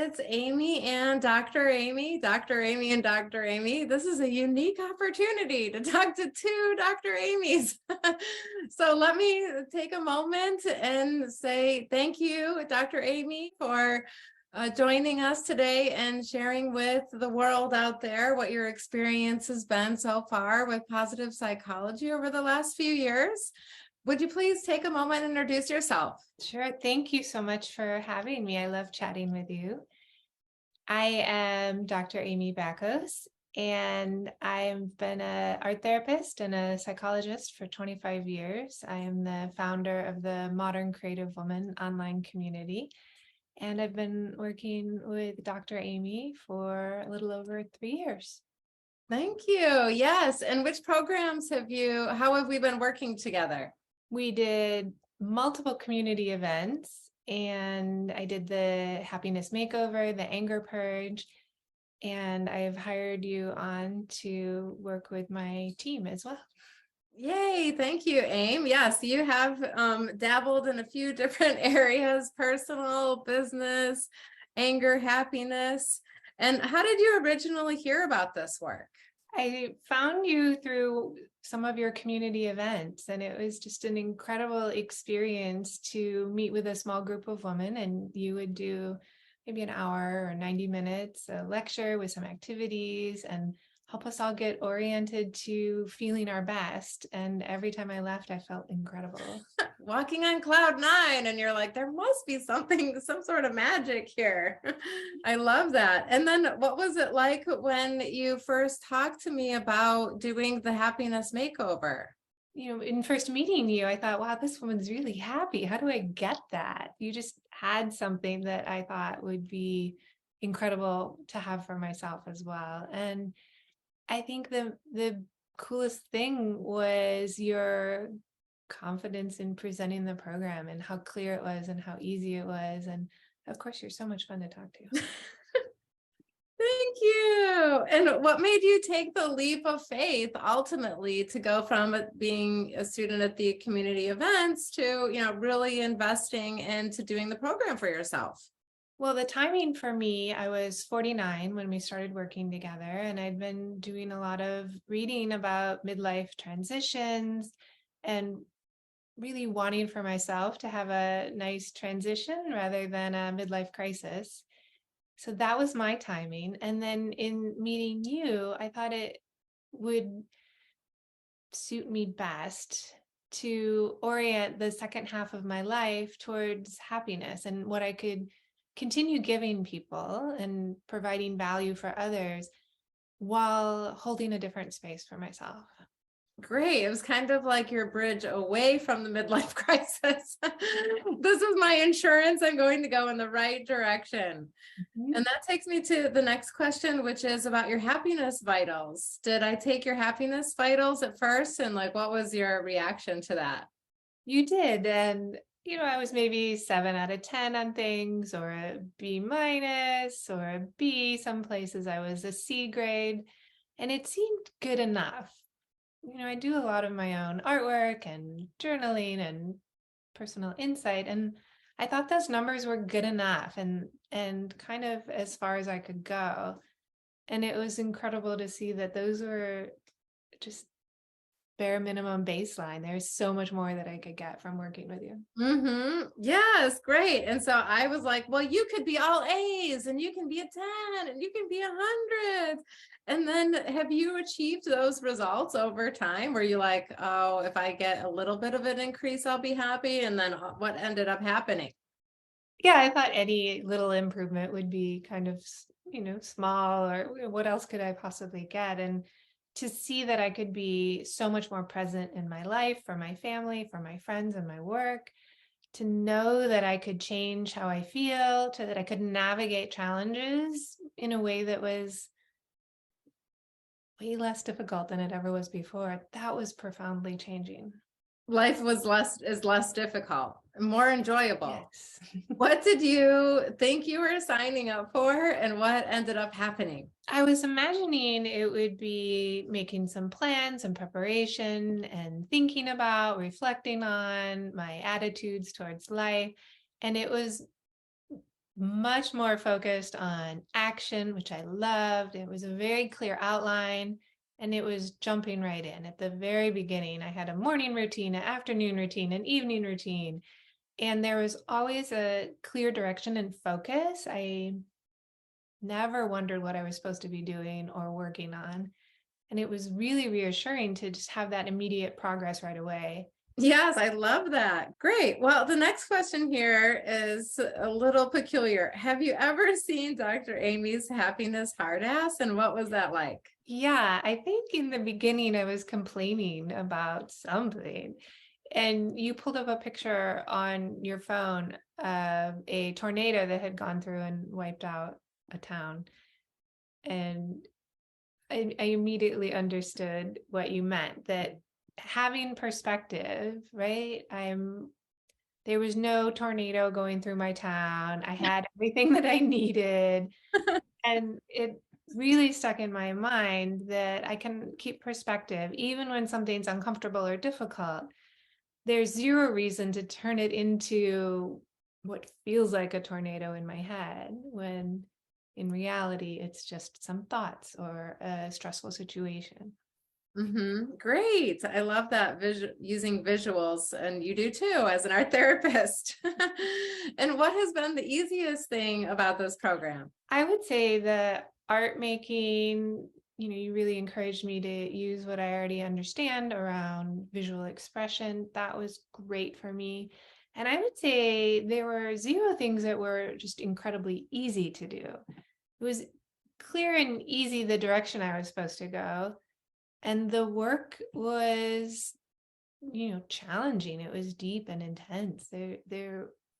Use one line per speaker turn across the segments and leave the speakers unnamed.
It's Aymee and Dr. Amy, Dr. Amy and Dr. Amy. This is a unique opportunity to talk to two Dr. Amy's. So let me take a moment and say thank you, Dr. Amy, for joining us today and sharing with the world out there what your experience has been so far with positive psychology over the last few years. Would you please take a moment and introduce yourself?
Sure. Thank you so much for having me. I love chatting with you. I am Dr. Amy Backos, and I've been an art therapist and a psychologist for 25 years. I am the founder of the Modern Creative Woman online community, and I've been working with Dr. Amy for a little over 3 years.
Thank you. Yes. And which programs how have we been working together?
We did multiple community events, and I did the happiness makeover, the anger purge, and I've hired you on to work with my team as well.
Yay. Thank you, Aim. Yes, you have dabbled in a few different areas, personal, business, anger, happiness. And how did you originally hear about this work?
I found you through some of your community events, and it was just an incredible experience to meet with a small group of women, and you would do maybe an hour or 90 minutes, a lecture with some activities and help us all get oriented to feeling our best. And every time I left, I felt incredible.
Walking on cloud nine, and you're like, there must be something, some sort of magic here. I love that. And then what was it like when you first talked to me about doing the happiness makeover?
In first meeting you, I thought, wow, this woman's really happy. How do I get that? You just had something that I thought would be incredible to have for myself as well. And I think the coolest thing was your confidence in presenting the program and how clear it was and how easy it was. And of course, you're so much fun to talk to.
Thank you. And what made you take the leap of faith ultimately to go from being a student at the community events to, really investing into doing the program for yourself?
Well, the timing for me, I was 49 when we started working together, and I'd been doing a lot of reading about midlife transitions and really wanting for myself to have a nice transition rather than a midlife crisis. So that was my timing. And then in meeting you, I thought it would suit me best to orient the second half of my life towards happiness and what I could continue giving people and providing value for others while holding a different space for myself.
Great. It was kind of like your bridge away from the midlife crisis. This is my insurance. I'm going to go in the right direction.
Mhm.
And that takes me to the next question, which is about your happiness vitals. Did I take your happiness vitals at first? And what was your reaction to that?
You did. And, I was maybe 7 out of 10 on things, or a B minus, or a B. Some places I was a C grade, and it seemed good enough. I do a lot of my own artwork and journaling and personal insight, and I thought those numbers were good enough and kind of as far as I could go. And it was incredible to see that those were just bare minimum baseline. There's so much more that I could get from working with you.
Yes, great. And so I was like, well, you could be all A's and you can be a 10 and you can be 100. And then have you achieved those results over time? Were you like, oh, if I get a little bit of an increase, I'll be happy? And then what ended up happening?
Yeah, I thought any little improvement would be kind of, small, or what else could I possibly get? And to see that I could be so much more present in my life, for my family, for my friends and my work, to know that I could change how I feel, to that I could navigate challenges in a way that was way less difficult than it ever was before. That was profoundly changing.
Life is less difficult, more enjoyable.
Yes.
What did you think you were signing up for and what ended up happening?
I was imagining it would be making some plans and preparation and thinking about, reflecting on my attitudes towards life. And it was much more focused on action, which I loved. It was a very clear outline and it was jumping right in. At the very beginning, I had a morning routine, an afternoon routine, an evening routine, and there was always a clear direction and focus. I never wondered what I was supposed to be doing or working on. And it was really reassuring to just have that immediate progress right away.
Yes, I love that. Great. Well, the next question here is a little peculiar. Have you ever seen Dr. Amy's Happiness Hard Ass, and what was that like?
Yeah, I think in the beginning I was complaining about something, and you pulled up a picture on your phone of a tornado that had gone through and wiped out a town. And I immediately understood what you meant, that having perspective, right? There was no tornado going through my town. I had everything that I needed. And it really stuck in my mind that I can keep perspective even when something's uncomfortable or difficult. There's zero reason to turn it into what feels like a tornado in my head when in reality it's just some thoughts or a stressful situation.
Great. I love that using visuals, and you do too as an art therapist. And what has been the easiest thing about this program?
I would say the art making, you really encouraged me to use what I already understand around visual expression. That was great for me. And I would say there were zero things that were just incredibly easy to do. It was clear and easy the direction I was supposed to go. And the work was, challenging. It was deep and intense. It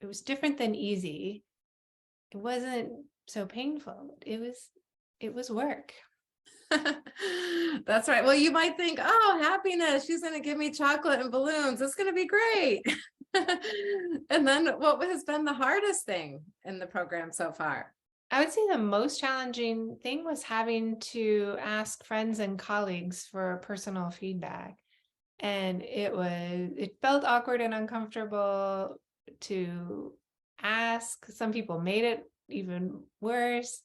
was different than easy. It wasn't so painful. It was work.
That's right. Well, you might think, oh, happiness, she's going to give me chocolate and balloons. It's going to be great. And then what has been the hardest thing in the program so far?
I would say the most challenging thing was having to ask friends and colleagues for personal feedback. And it felt awkward and uncomfortable to ask. Some people made it even worse.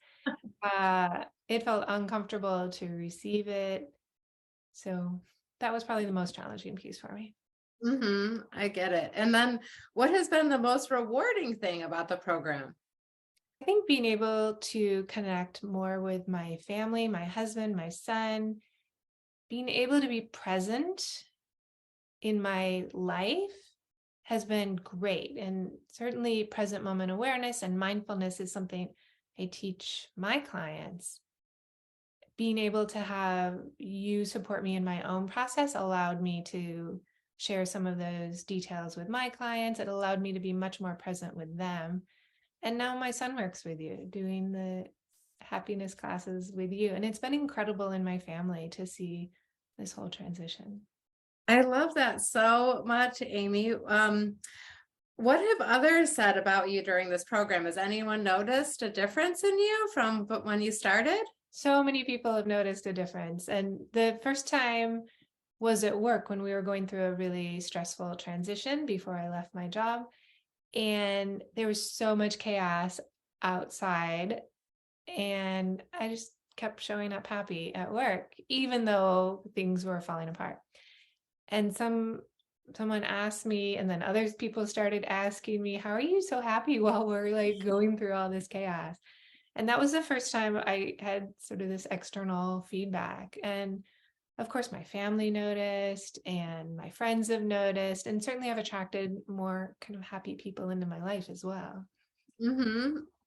It felt uncomfortable to receive it. So that was probably the most challenging piece for me.
I get it. And then what has been the most rewarding thing about the program?
I think being able to connect more with my family, my husband, my son, being able to be present in my life has been great. And certainly present moment awareness and mindfulness is something I teach my clients. Being able to have you support me in my own process allowed me to share some of those details with my clients. It allowed me to be much more present with them. And now my son works with you, doing the happiness classes with you. And it's been incredible in my family to see this whole transition.
I love that so much, Amy. What have others said about you during this program? Has anyone noticed a difference in you from when you started?
So many people have noticed a difference. And the first time was at work when we were going through a really stressful transition before I left my job. And there was so much chaos outside. And I just kept showing up happy at work, even though things were falling apart. And someone asked me, and then other people started asking me, how are you so happy while we're like going through all this chaos? And that was the first time I had sort of this external feedback. And of course, my family noticed and my friends have noticed, and certainly I've attracted more kind of happy people into my life as well.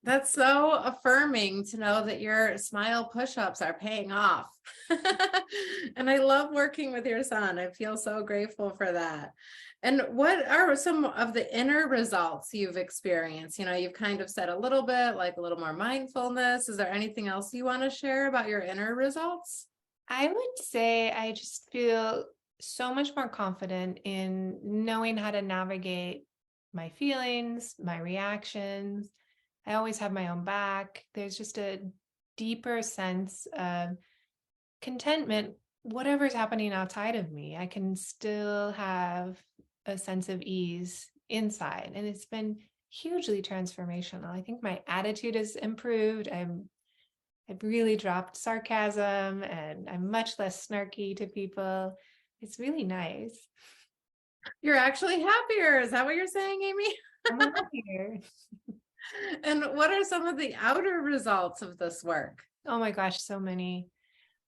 That's so affirming to know that your smile push-ups are paying off. And I love working with your son. I feel so grateful for that. And what are some of the inner results you've experienced? You've kind of said a little bit, like a little more mindfulness. Is there anything else you want to share about your inner results?
I would say I just feel so much more confident in knowing how to navigate my feelings, my reactions. I always have my own back. There's just a deeper sense of contentment, whatever's happening outside of me. I can still have a sense of ease inside. And it's been hugely transformational. I think my attitude has improved. I've really dropped sarcasm and I'm much less snarky to people. It's really nice.
You're actually happier. Is that what you're saying, Amy?
I'm happier.
And what are some of the outer results of this work?
Oh my gosh, so many.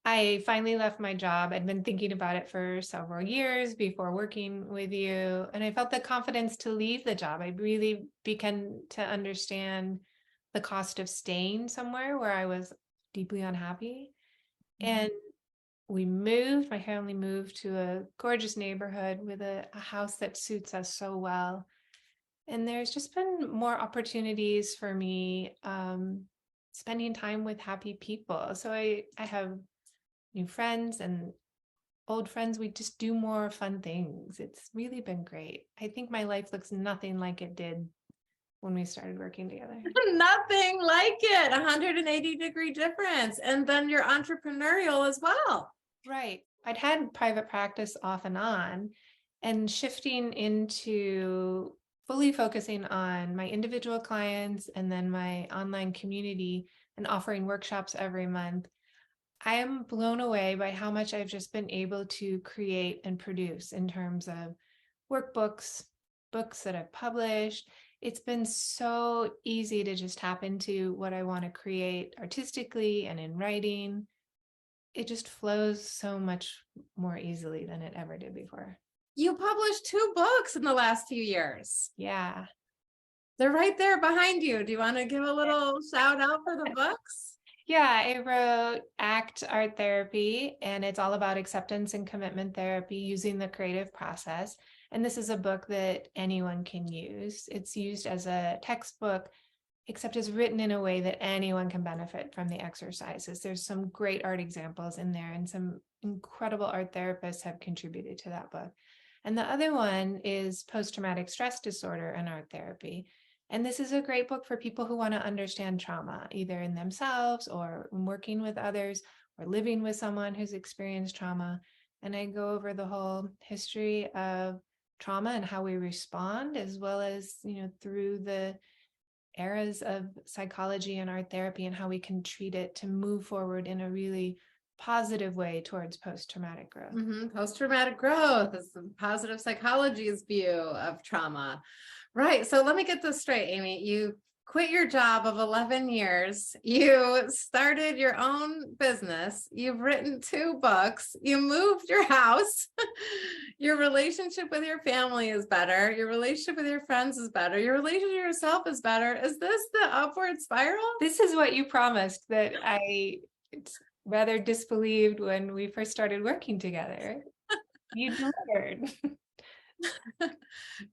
I finally left my job. I'd been thinking about it for several years before working with you, and I felt the confidence to leave the job. I really began to understand the cost of staying somewhere where I was deeply unhappy. And my family moved to a gorgeous neighborhood with a house that suits us so well. And there's just been more opportunities for me spending time with happy people. So I have new friends and old friends. We just do more fun things. It's really been great. I think my life looks nothing like it did when we started working together.
Nothing like it. 180-degree difference. And then you're entrepreneurial as well.
Right. I'd had private practice off and on, and shifting into fully focusing on my individual clients and then my online community and offering workshops every month. I am blown away by how much I've just been able to create and produce in terms of workbooks, books that I've published. It's been so easy to just tap into what I want to create artistically and in writing. It just flows so much more easily than it ever did before.
You published 2 books in the last few years.
Yeah.
They're right there behind you. Do you want to give a little shout out for the books?
Yeah, I wrote ACT Art Therapy, and it's all about acceptance and commitment therapy using the creative process. And this is a book that anyone can use. It's used as a textbook, except it's written in a way that anyone can benefit from the exercises. There's some great art examples in there, and some incredible art therapists have contributed to that book. And the other one is Post-Traumatic Stress Disorder and Art Therapy. And this is a great book for people who want to understand trauma, either in themselves or working with others or living with someone who's experienced trauma. And I go over the whole history of trauma and how we respond, as well as, through the eras of psychology and art therapy and how we can treat it to move forward in a really positive way towards post-traumatic growth.
Post-traumatic growth is the positive psychology's view of trauma. Right. So let me get this straight, Amy. You quit your job of 11 years. You started your own business. You've written 2 books. You moved your house. Your relationship with your family is better. Your relationship with your friends is better. Your relationship with yourself is better. Is this the upward spiral?
This is what you promised that I rather disbelieved when we first started working together. You delivered.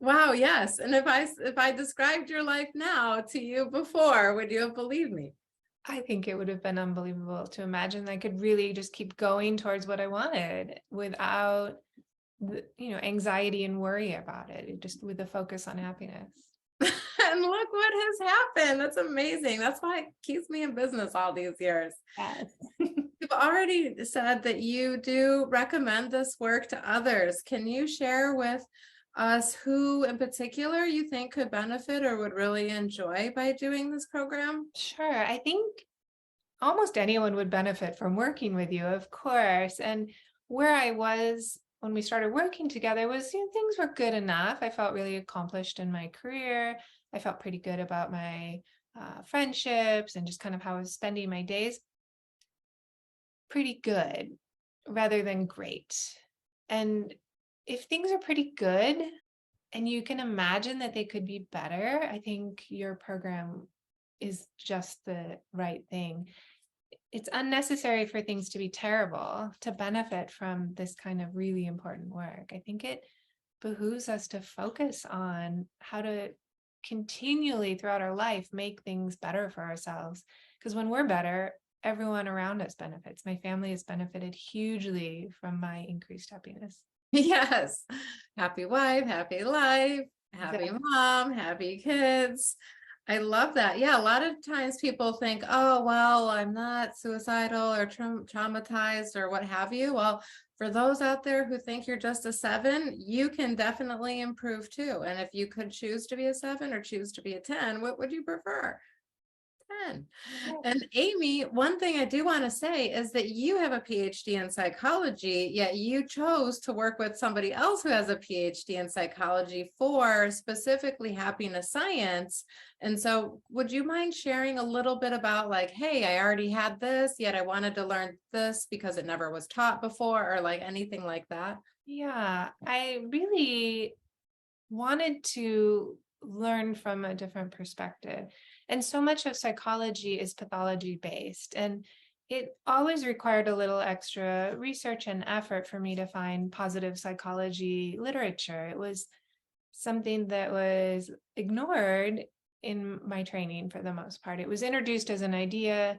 Wow, yes. And if I described your life now to you before, would you have believed me?
I think it would have been unbelievable to imagine I could really just keep going towards what I wanted without anxiety and worry about it, just with a focus on happiness.
And look what has happened. That's amazing. That's why it keeps me in business all these years.
Yes.
You've already said that you do recommend this work to others. Can you share with us who in particular you think could benefit or would really enjoy by doing this program?
Sure. I think almost anyone would benefit from working with you, of course. And where I was when we started working together was, things were good enough. I felt really accomplished in my career. I felt pretty good about my friendships and just kind of how I was spending my days. Pretty good rather than great. And if things are pretty good and you can imagine that they could be better, I think your program is just the right thing. It's unnecessary for things to be terrible to benefit from this kind of really important work. I think it behooves us to focus on how to continually throughout our life make things better for ourselves. Because when we're better, everyone around us benefits. My family has benefited hugely from my increased happiness.
Yes. Happy wife, happy life, happy
Exactly.
mom, happy kids. I love that. Yeah, a lot of times people think, oh, well, I'm not suicidal or traumatized or what have you. Well, for those out there who think you're just a 7, you can definitely improve too. And if you could choose to be a 7 or choose to be a 10, what would you prefer? 10. And Aymee, one thing I do want to say is that you have a PhD in psychology, yet you chose to work with somebody else who has a PhD in psychology for specifically happiness science. And so would you mind sharing a little bit about like, hey, I already had this, yet I wanted to learn this because it never was taught before, or like anything like that?
Yeah, I really wanted to learn from a different perspective. And so much of psychology is pathology based. And it always required a little extra research and effort for me to find positive psychology literature. It was something that was ignored in my training for the most part. It was introduced as an idea,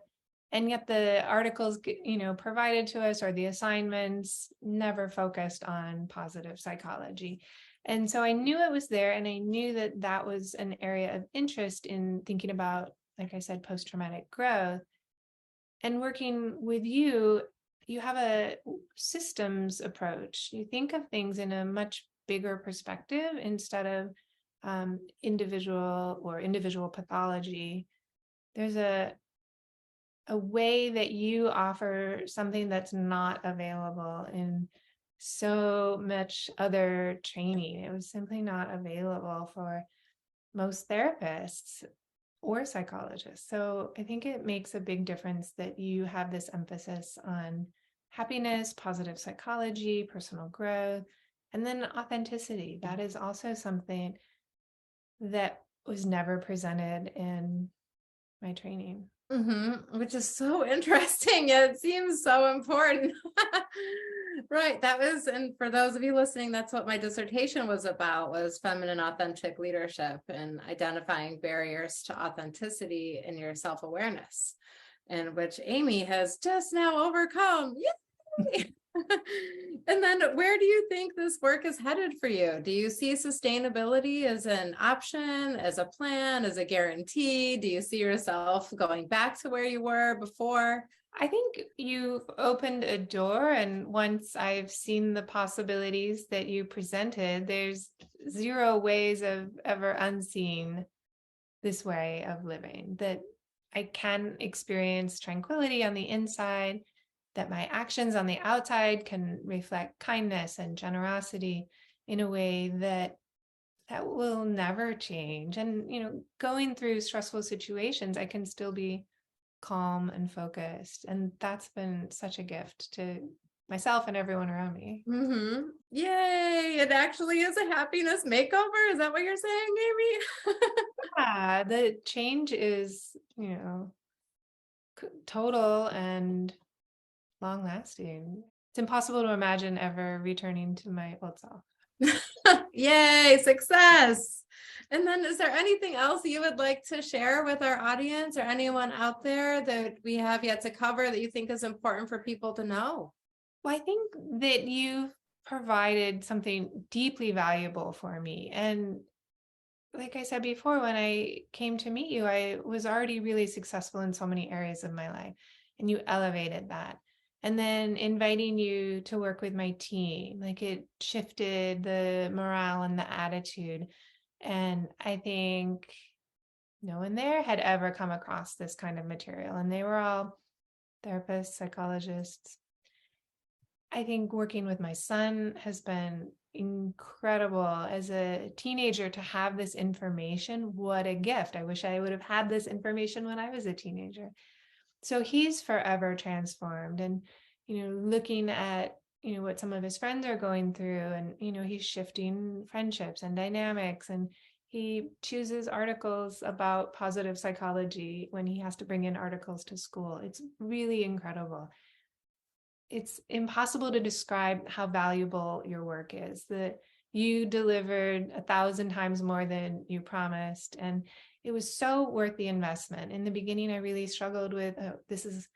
and yet the articles, provided to us, or the assignments, never focused on positive psychology. And so I knew it was there, and I knew that that was an area of interest in thinking about, like I said, post-traumatic growth. And working with you, you have a systems approach. You think of things in a much bigger perspective instead of individual pathology. There's a way that you offer something that's not available in so much other training. It was simply not available for most therapists or psychologists. So I think it makes a big difference that you have this emphasis on happiness, positive psychology, personal growth, and then authenticity. That is also something that was never presented in my training.
Which is so interesting. It seems so important. Right. That was, and for those of you listening, that's what my dissertation was about, was feminine authentic leadership and identifying barriers to authenticity in your self-awareness, and which Aymee has just now overcome. Yay! And then where do you think this work is headed for you? Do you see sustainability as an option, as a plan, as a guarantee? Do you see yourself going back to where you were before?
I think you've opened a door, and once I've seen the possibilities that you presented, there's zero ways of ever unseeing this way of living, that I can experience tranquility on the inside, that my actions on the outside can reflect kindness and generosity in a way that will never change. And, going through stressful situations, I can still be calm and focused. And that's been such a gift to myself and everyone around me.
Yay. It actually is a happiness makeover. Is that what you're saying, Aymee?
Yeah, the change is, total and long lasting. It's impossible to imagine ever returning to my old self.
Yay, success. And then is there anything else you would like to share with our audience or anyone out there that we have yet to cover that you think is important for people to know?
Well, I think that you've provided something deeply valuable for me. And like I said before, when I came to meet you, I was already really successful in so many areas of my life, and you elevated that. And then inviting you to work with my team, like, it shifted the morale and the attitude. And I think no one there had ever come across this kind of material. And they were all therapists, psychologists. I think working with my son has been incredible. As a teenager, to have this information, what a gift. I wish I would have had this information when I was a teenager. So he's forever transformed. And, looking at, what some of his friends are going through, and, he's shifting friendships and dynamics, and he chooses articles about positive psychology when he has to bring in articles to school. It's really incredible. It's impossible to describe how valuable your work is, that you delivered 1,000 times more than you promised. And it was so worth the investment. In the beginning, I really struggled with, this is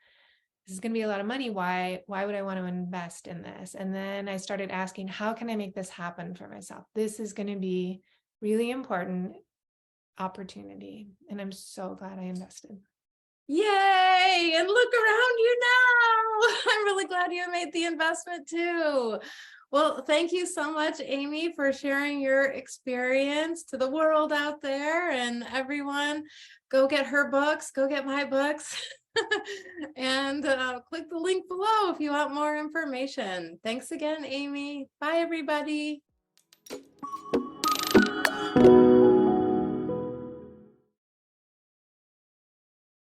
going to be a lot of money. Why would I want to invest in this? And then I started asking, how can I make this happen for myself? This is going to be really important opportunity. And I'm so glad I invested.
Yay! And look around you now. I'm really glad you made the investment too. Well, thank you so much, Aymee, for sharing your experience to the world out there. And everyone, go get her books, go get my books, and click the link below if you want more information. Thanks again, Aymee. Bye, everybody.